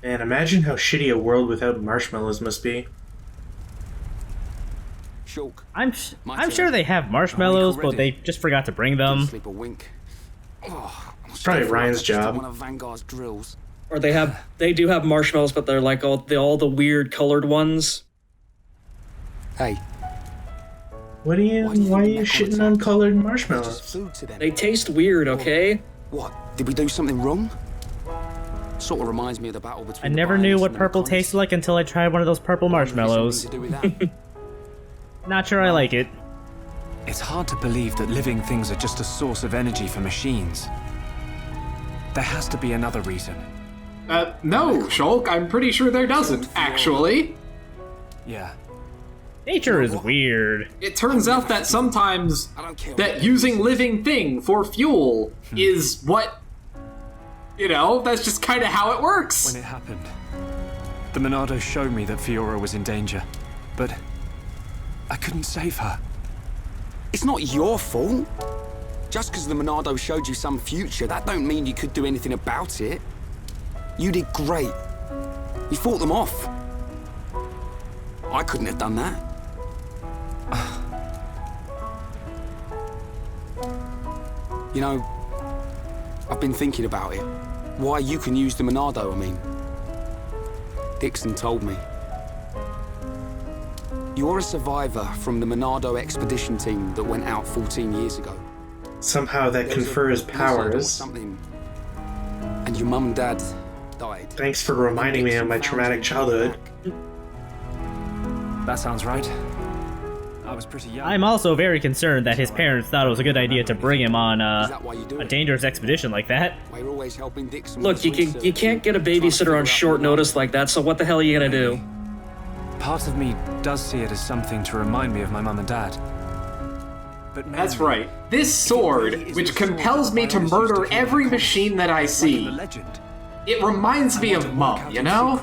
Man, imagine how shitty a world without marshmallows must be. Shulk. I'm sure they have marshmallows, but they just forgot to bring them. Sleep a wink. Oh, It's probably Ryan's job. One of Vanguard's drills. Or they do have marshmallows, but they're like all the weird colored ones. Hey. Why are you shitting on colored marshmallows? Food to them. They taste weird, okay? What? Did we do something wrong? Sort of reminds me of the battle between. I never knew what purple tasted like until I tried one of those purple marshmallows. Not sure I like it. It's hard to believe that living things are just a source of energy for machines. There has to be another reason. No, Shulk, I'm pretty sure there doesn't, actually. Yeah. Nature is weird. It turns out that sometimes that using living thing for fuel is what, that's just kind of how it works. When it happened, the Monado showed me that Fiora was in danger, but I couldn't save her. It's not your fault. Just because the Monado showed you some future, that don't mean you could do anything about it. You did great. You fought them off. I couldn't have done that. I've been thinking about it. Why you can use the Monado, I mean. Dixon told me. You're a survivor from the Monado expedition team that went out 14 years ago. Somehow that confers powers. And your mum and dad died. Thanks for reminding me of my traumatic childhood. That sounds right. I was pretty young. I'm also very concerned that his parents thought it was a good idea to bring him on a dangerous expedition like that. Look, you can't get a babysitter on short notice like that, so what the hell are you gonna do? Part of me does see it as something to remind me of my mum and dad. But that's right. This sword, which compels me to murder every machine that I see, it reminds me of Mum, you know?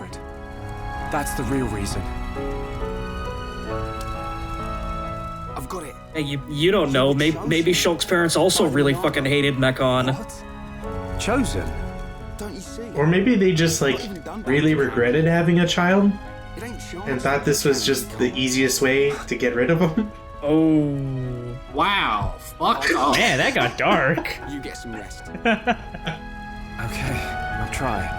That's the real reason. I've got it. Hey, you don't know. Maybe Shulk's parents also really fucking hated Mechon. What? Chosen? Don't you see? Or maybe they just, really regretted having a child and thought this was just the easiest way to get rid of him. Oh. Wow. Fuck off. Man, that got dark. You get some rest. Okay, I'll try.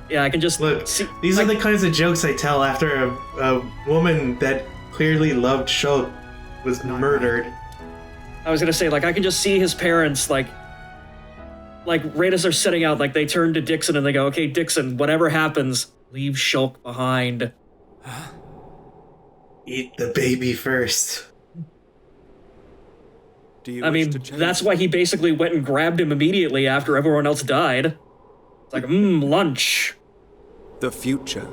Yeah, I can just Look, see, these are the kinds of jokes I tell after a woman that clearly loved Shulk was murdered. I was gonna say, I can just see his parents, right as they're setting out, they turn to Dixon and they go, okay, Dixon, whatever happens, leave Shulk behind. Eat the baby first. I mean, that's why he basically went and grabbed him immediately after everyone else died. It's like, lunch. The future.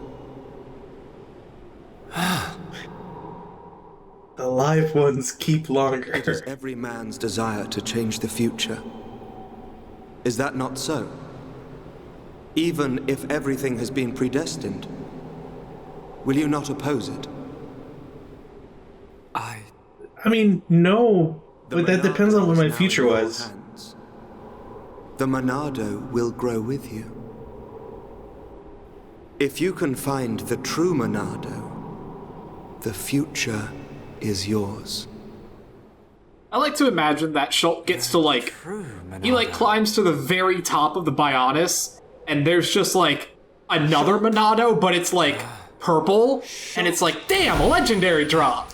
The live ones keep longer. It is every man's desire to change the future. Is that not so? Even if everything has been predestined, will you not oppose it? I mean, no, but that depends on what my future was. The Monado will grow with you. If you can find the true Monado, the future is yours. I like to imagine that Shulk gets to, he, climbs to the very top of the Bionis, and there's just, another Monado, but it's, purple, and it's damn, a legendary drop!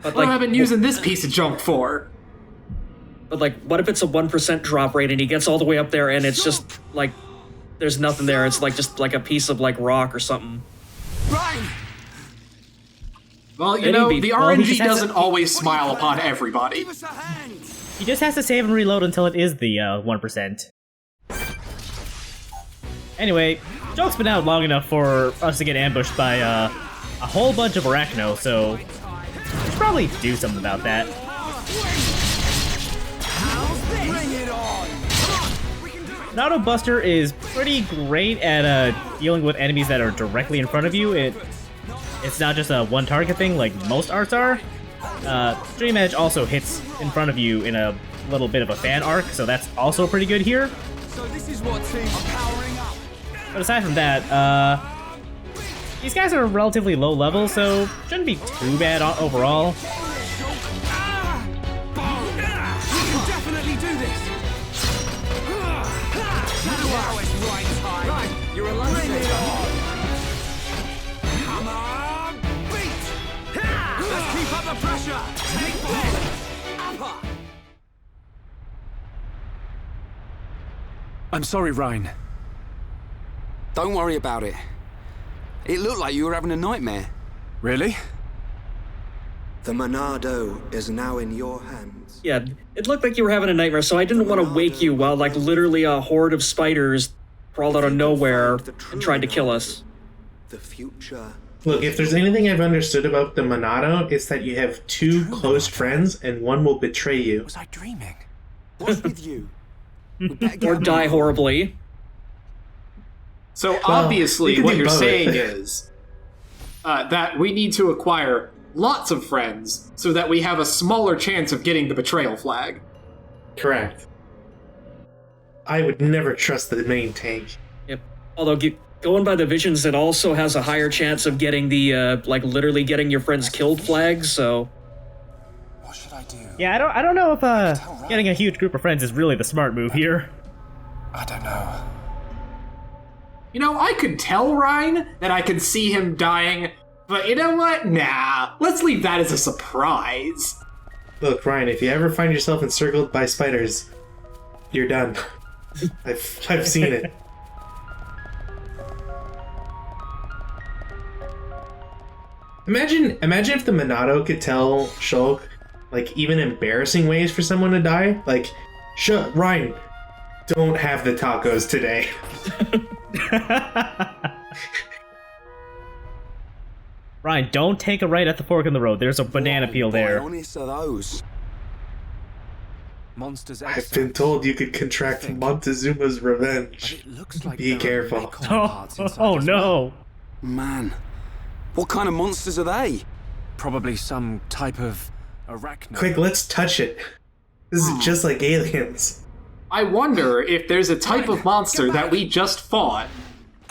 But, what have I been using this piece of junk for? But, what if it's a 1% drop rate and he gets all the way up there and it's just, there's nothing there, it's, just, a piece of, rock or something. Reyn! Well, the RNG doesn't always smile upon everybody. He just has to save and reload until it is the 1%. Anyway, Shulk's been out long enough for us to get ambushed by a whole bunch of Arachno, so we should probably do something about that. Monado Buster is pretty great at dealing with enemies that are directly in front of you. It's not just a one target thing like most arts are. Dream Edge also hits in front of you in a little bit of a fan arc, so that's also pretty good here. So this is what teams are powering up. But aside from that, these guys are relatively low level, so shouldn't be too bad overall. Definitely do this. Now it's right time. Right, you're a lifesaver. Come on, beat. Let's keep up the pressure. Take this. Upper. I'm sorry, Reyn. Don't worry about it. It looked like you were having a nightmare. Really? The Monado is now in your hands. Yeah, it looked like you were having a nightmare, so I didn't want to wake you while, like, literally a horde of spiders crawled out of nowhere and tried to kill us. The future. Look, if there's anything I've understood about the Monado, it's that you have two close friends and one will betray you. Was I dreaming? What's with you? Or die horribly. So we obviously, can what do you're both. saying is that we need to acquire lots of friends so that we have a smaller chance of getting the betrayal flag. Correct. I would never trust the main tank. Yep. Although, going by the visions, it also has a higher chance of getting the, like, literally getting your friends killed flag, so... What should I do? Yeah, I don't know if getting a huge group of friends is really the smart move here. I don't know. You know, I could tell Reyn that I could see him dying, but you know what? Nah, let's leave that as a surprise. Look, Reyn, if you ever find yourself encircled by spiders, you're done. I've seen it. Imagine if the Monado could tell Shulk, like, even embarrassing ways for someone to die. Like, Reyn, don't have the tacos today. Reyn, don't take a right at the fork in the road. There's a banana peel there. How honest are those? Monsters I've been told you could contract Montezuma's revenge. It looks like Be there are careful. recon Oh, parts inside oh as well. no. Man, what kind of monsters are they? Probably some type of arachno. Quick, let's touch it. This is just like aliens. I wonder if there's a type of monster that we just fought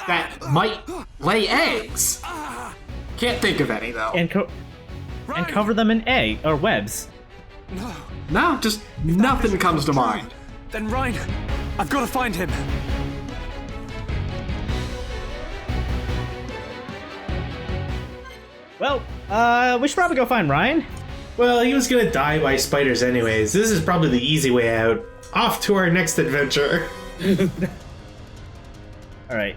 that might lay eggs. Can't think of any, though. And cover them in egg or webs. No, just nothing comes to mind. Then Reyn, I've got to find him. Well, we should probably go find Reyn. Well, he was gonna die by spiders anyways. This is probably the easy way out. Off to our next adventure. Alright.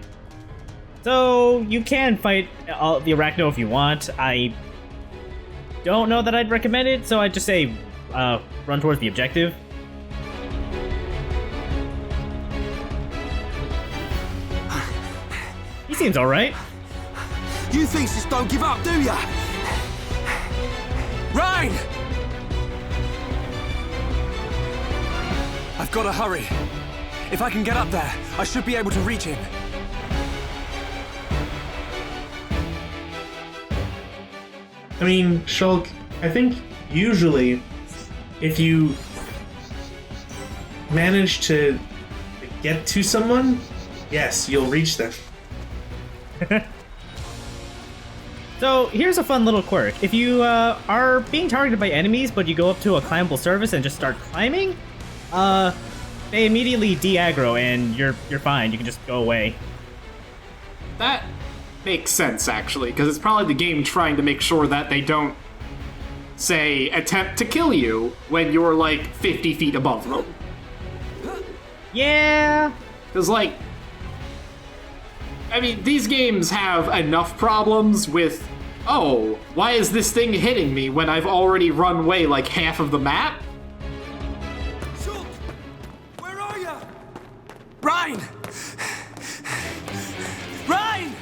So, you can fight the Arachno if you want. I don't know that I'd recommend it, so I'd just say run towards the objective. He seems alright. You think just don't give up, do ya? Reyn! I've got to hurry. If I can get up there, I should be able to reach him. I mean, Shulk, I think usually if you manage to get to someone, yes, you'll reach them. So, here's a fun little quirk. If you are being targeted by enemies, but you go up to a climbable surface and just start climbing, they immediately de-aggro and you're fine. You can just go away. That makes sense, actually, because it's probably the game trying to make sure that they don't, say, attempt to kill you when you're, like, 50 feet above them. Yeah. Because, like, I mean, these games have enough problems with, oh, why is this thing hitting me when I've already run away like half of the map? Where are you? Reyn! Reyn!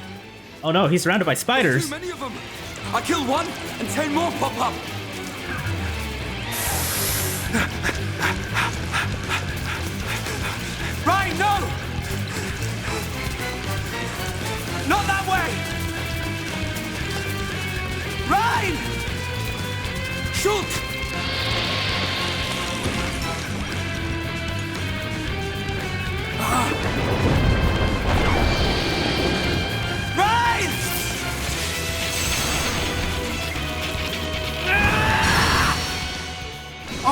Oh no, he's surrounded by spiders. Too many of them. I killed one, and 10 more pop up. Reyn, no! Not that way! Reyn! Shoot!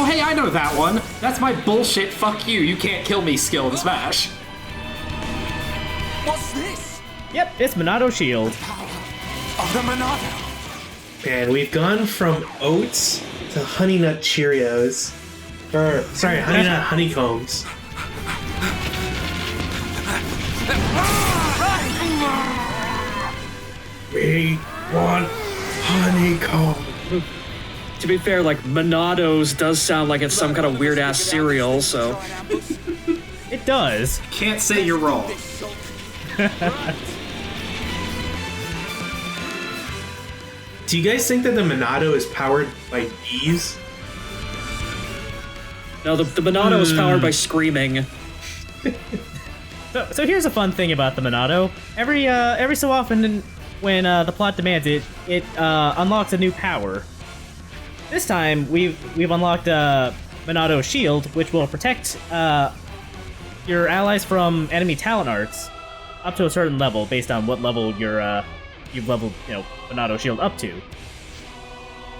Oh, hey, I know that one. That's my bullshit fuck you, you can't kill me skill in Smash. What's this? Yep, it's Monado Shield. Of the Monado. Man, we've gone from oats to Honey Nut Cheerios. Or, sorry, Honey Nut Honeycombs. We want honeycomb. To be fair, like, Monado's does sound like it's some kind of weird-ass cereal, so... It does. Can't say you're wrong. Do you guys think that the Monado is powered by bees? No, the Monado is powered by screaming. So here's a fun thing about the Monado. Every so often, when the plot demands it, it unlocks a new power. This time, we've unlocked Monado Shield, which will protect your allies from enemy talent arts up to a certain level, based on what level you've leveled, Monado Shield up to.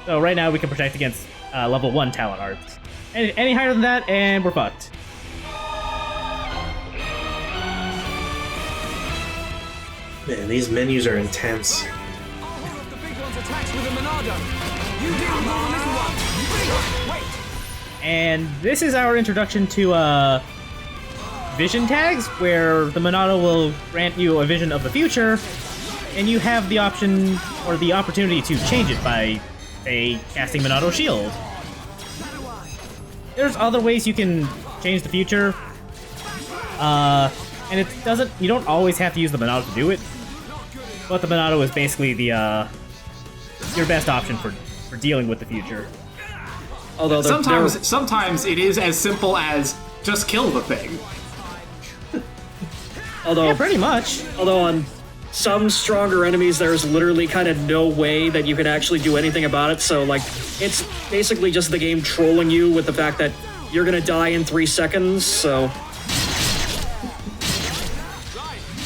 So right now, we can protect against level 1 talent arts. Any higher than that, and we're fucked. Man, these menus are intense. All of the big ones attached with the Monado. You deal with the little one. Wait. And this is our introduction to vision tags, where the Monado will grant you a vision of the future, and you have the option or the opportunity to change it by, say, casting Monado Shield. There's other ways you can change the future, and you don't always have to use the Monado to do it, but the Monado is basically the your best option for dealing with the future. Although Sometimes it is as simple as just kill the thing. Yeah, pretty much. Although on some stronger enemies, there's literally kind of no way that you can actually do anything about it, so, like, it's basically just the game trolling you with the fact that you're gonna die in 3 seconds, so...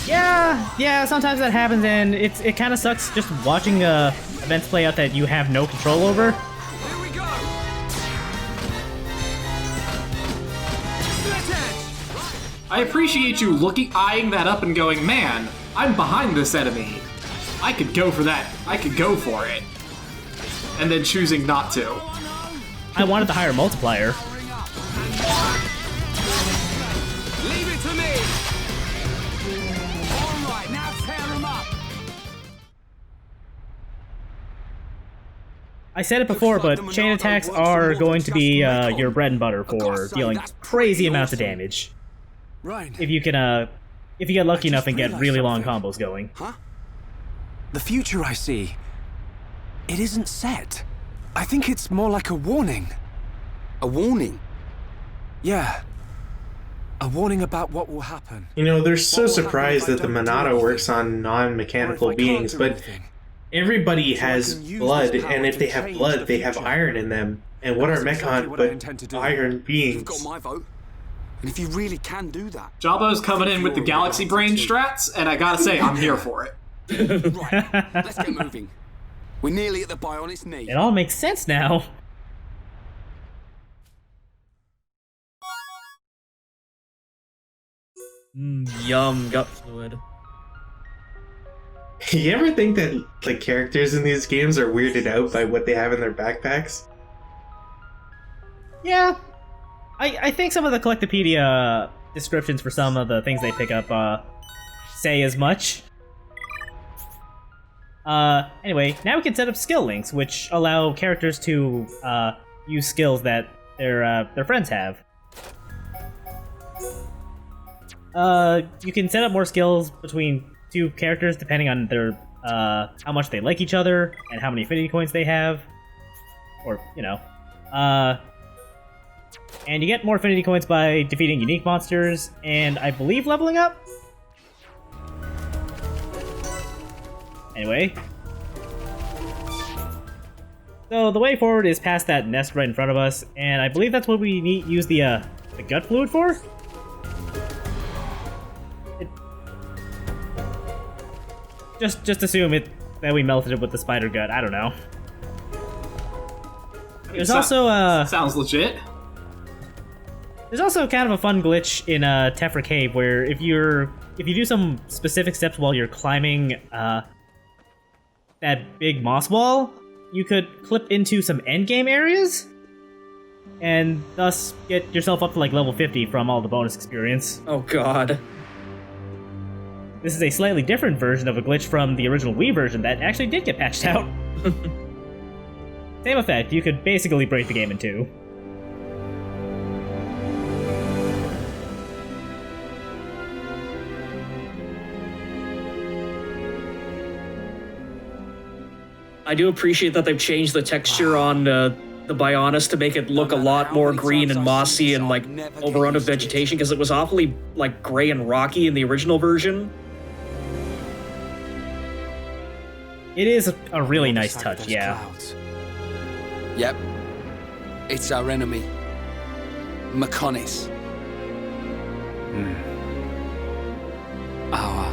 Yeah, sometimes that happens, and it kind of sucks just watching events play out that you have no control over. Here we go. Split edge. I appreciate you eyeing that up and going, man, I'm behind this enemy. I could go for that. I could go for it. And then choosing not to. I wanted the higher multiplier. Leave it to me. All right, now tear him up. I said it before, but chain attacks are going to be your bread and butter for dealing crazy amounts of damage. Reyn, If you get lucky enough and get really long combos going. Huh? the future I see, it isn't set. I think it's more like a warning. A warning? Yeah. A warning about what will happen. You know, they're so surprised that the Monado works on non-mechanical beings, but everybody has blood, and if they have blood, they have iron in them. And what are mechon but iron You've beings? got my vote. And if you really can do that... Jabbo's coming in with the Galaxy Brain strats, and I gotta say, I'm here for it. Right, let's get moving. We're nearly at the Bionic's knee. It all makes sense now. Yum, gut fluid. You ever think that like characters in these games are weirded out by what they have in their backpacks? Yeah. I think some of the Collectopedia descriptions for some of the things they pick up say as much. Anyway, now we can set up skill links, which allow characters to use skills that their friends have. You can set up more skills between two characters depending on their how much they like each other and how many affinity coins they have, or you know, and you get more affinity coins by defeating unique monsters and I believe leveling up. Anyway, so the way forward is past that nest right in front of us, and I believe that's what we use the gut fluid for. Just assume that we melted it with the spider gut. I don't know. There's also sounds legit. There's also kind of a fun glitch in Tephra Cave where if you do some specific steps while you're climbing that big moss wall, you could clip into some endgame areas and thus get yourself up to like level 50 from all the bonus experience. Oh god. This is a slightly different version of a glitch from the original Wii version that actually did get patched out. Same effect, you could basically break the game in two. I do appreciate that they've changed the texture on the Bionis to make it look a lot more green and mossy and like overrun with vegetation, because it was awfully like gray and rocky in the original version. It is a really nice touch, yeah. Yep. It's our enemy. Mechonis. Our